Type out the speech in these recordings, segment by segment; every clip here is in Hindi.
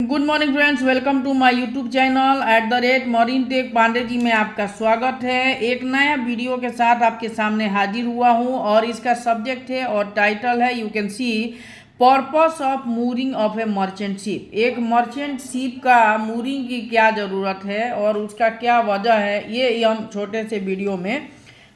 Good morning friends, welcome to my YouTube channel @marine tech Pandey ji में आपका स्वागत है। एक नया वीडियो के साथ आपके सामने हाजिर हुआ हूं और इसका सब्जेक्ट है और टाइटल है you can see purpose of mooring of A merchant ship. एक मर्चेंट शिप का मूरिंग की क्या ज़रूरत है और उसका क्या वजह है, ये हम छोटे से वीडियो में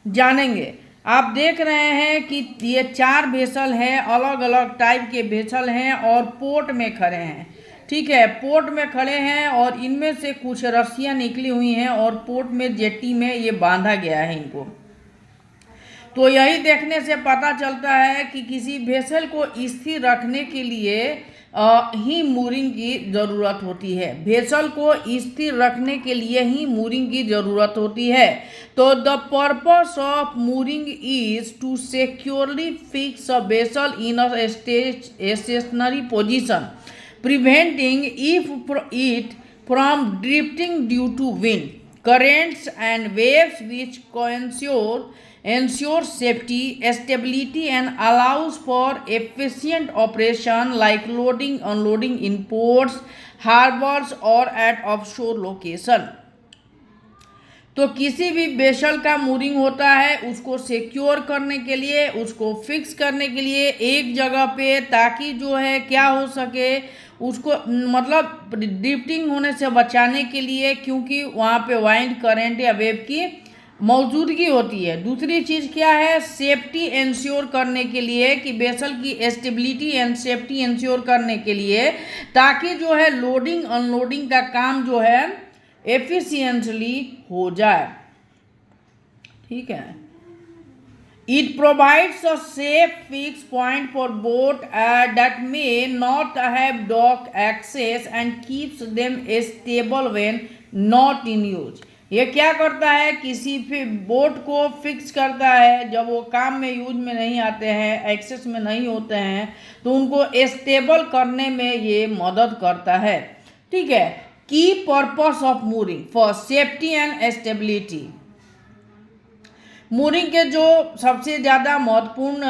जानेंगे। आप देख रहे हैं कि ये 4 वेसल हैं, अलग अलग टाइप के वेसल हैं और पोर्ट में खड़े हैं। ठीक है, पोर्ट में खड़े हैं और इनमें से कुछ रस्सियां निकली हुई हैं और पोर्ट में जेटी में ये बांधा गया है इनको। तो यही देखने से पता चलता है कि किसी वेसल को स्थिर रखने के लिए ही मूरिंग की ज़रूरत होती है। वेसल को स्थिर रखने के लिए ही मूरिंग की ज़रूरत होती है। तो the purpose of mooring is to securely fix a vessel in a stationary position, preventing it from drifting due to wind, currents and waves, which ensure safety, stability and allows for efficient operation like loading, unloading in ports, harbors or at offshore location। तो किसी भी वेसल का मूरिंग होता है उसको सिक्योर करने के लिए, उसको फिक्स करने के लिए एक जगह पे, ताकि जो है क्या हो सके उसको मतलब ड्रिफ्टिंग होने से बचाने के लिए, क्योंकि वहाँ पे वाइंड, करंट या वेव की मौजूदगी होती है। दूसरी चीज़ क्या है, सेफ्टी इंश्योर करने के लिए कि वेसल की स्टेबिलिटी एंड सेफ्टी इंश्योर करने के लिए, ताकि जो है लोडिंग अनलोडिंग का काम जो है एफिशिएंटली हो जाए। ठीक है, it provides a safe fixed point for boat that may not have dock access and keeps them stable when not in use। ये क्या करता है, किसी भी बोट को फिक्स करता है जब वो काम में यूज में नहीं आते हैं, एक्सेस में नहीं होते हैं, तो उनको स्टेबल करने में ये मदद करता है। ठीक है, की purpose of mooring for safety and stability. Mooring के जो सबसे ज़्यादा महत्वपूर्ण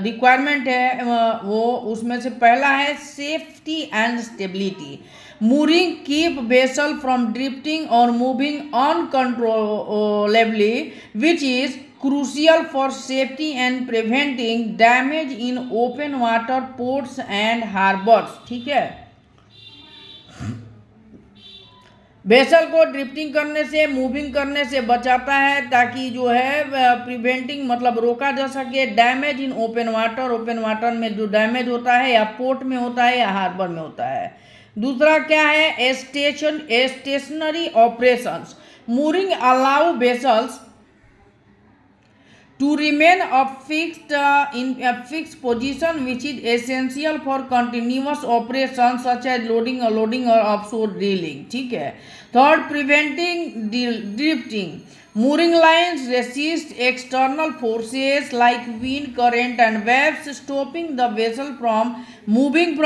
रिक्वायरमेंट है वो उसमें से पहला है safety and stability. Mooring keep vessel from drifting और moving uncontrollably, which is crucial for safety and preventing damage in open water, ports and harbors। ठीक है, वेसल को ड्रिफ्टिंग करने से, मूविंग करने से बचाता है, ताकि जो है प्रिवेंटिंग मतलब रोका जा सके damage in open water. Open water में जो डैमेज होता है या पोर्ट में होता है या हार्बर में होता है। दूसरा क्या है, stationary operations. Mooring allow vessels to remain in a fixed position, which is essential for continuous operations such as loading, unloading or offshore drilling। ठीक है। Third, preventing drifting। Mooring lines resist external forces like wind, current and waves, stopping the vessel from moving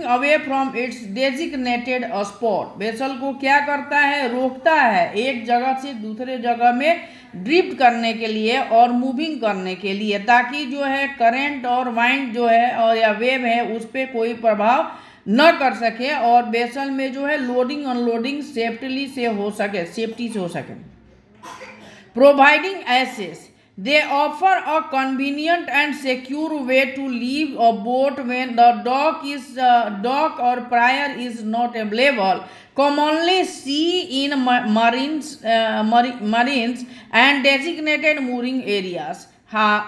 away from its designated spot। Vessel को क्या करता है, रोकता है एक जगह से दूसरे जगह में ड्रिफ्ट करने के लिए और मूविंग करने के लिए, ताकि जो है करंट और वाइंड जो है और या वेव है उस पर कोई प्रभाव न कर सके और वेसल में जो है लोडिंग अनलोडिंग सेफ्टी से हो सके। Providing access, they offer a convenient and secure way to leave a boat when the dock or pier is not available, commonly seen in marines and designated mooring areas। हाँ,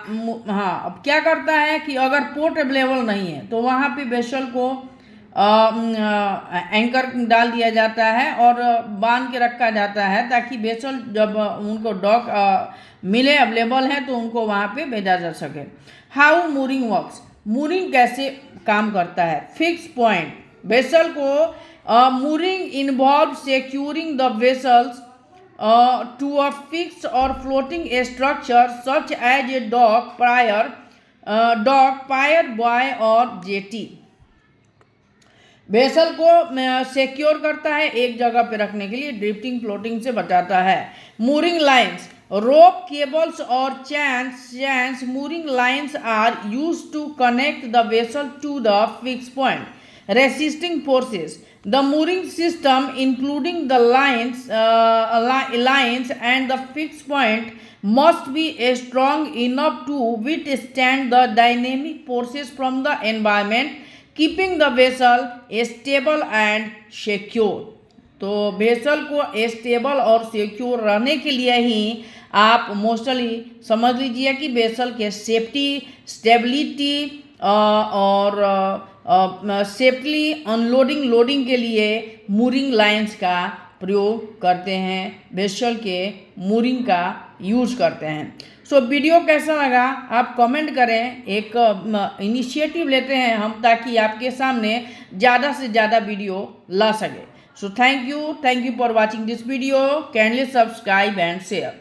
अब क्या करता है कि अगर पोर्ट अवेलेबल नहीं है तो वहाँ पे वेसल को एंकर डाल दिया जाता है और बांध के रखा जाता है, ताकि वेसल जब उनको डॉक मिले, अवेलेबल है, तो उनको वहाँ पे भेजा जा सके। हाउ मूरिंग वर्क्स, मूरिंग कैसे काम करता है। फिक्स पॉइंट, वेसल को mooring involve securing the vessels to a fix और floating structure such as a dock, pier, buoy और जेटी। वेसल को सिक्योर करता है, एक जगह पे रखने के लिए ड्रिफ्टिंग फ्लोटिंग से बचाता है। मूरिंग लाइंस, रोप केबल्स और chains mooring lines are used to connect the vessel to the fixed point resisting forces. The mooring system, including the lines and the fixed point, must be strong enough to withstand the dynamic forces from the environment, keeping the vessel stable and secure. तो वेसल को स्टेबल और सिक्योर रहने के लिए ही आप मोस्टली समझ लीजिए कि वेसल के सेफ्टी, स्टेबिलिटी और सेफ्टली अनलोडिंग लोडिंग के लिए मूरिंग लाइंस का प्रयोग करते हैं, वेसल के मूरिंग का यूज़ करते हैं। सो वीडियो कैसा लगा आप कमेंट करें, एक इनिशिएटिव लेते हैं हम ताकि आपके सामने ज़्यादा से ज़्यादा वीडियो ला सके। So thank you for watching this video. Kindly subscribe and share.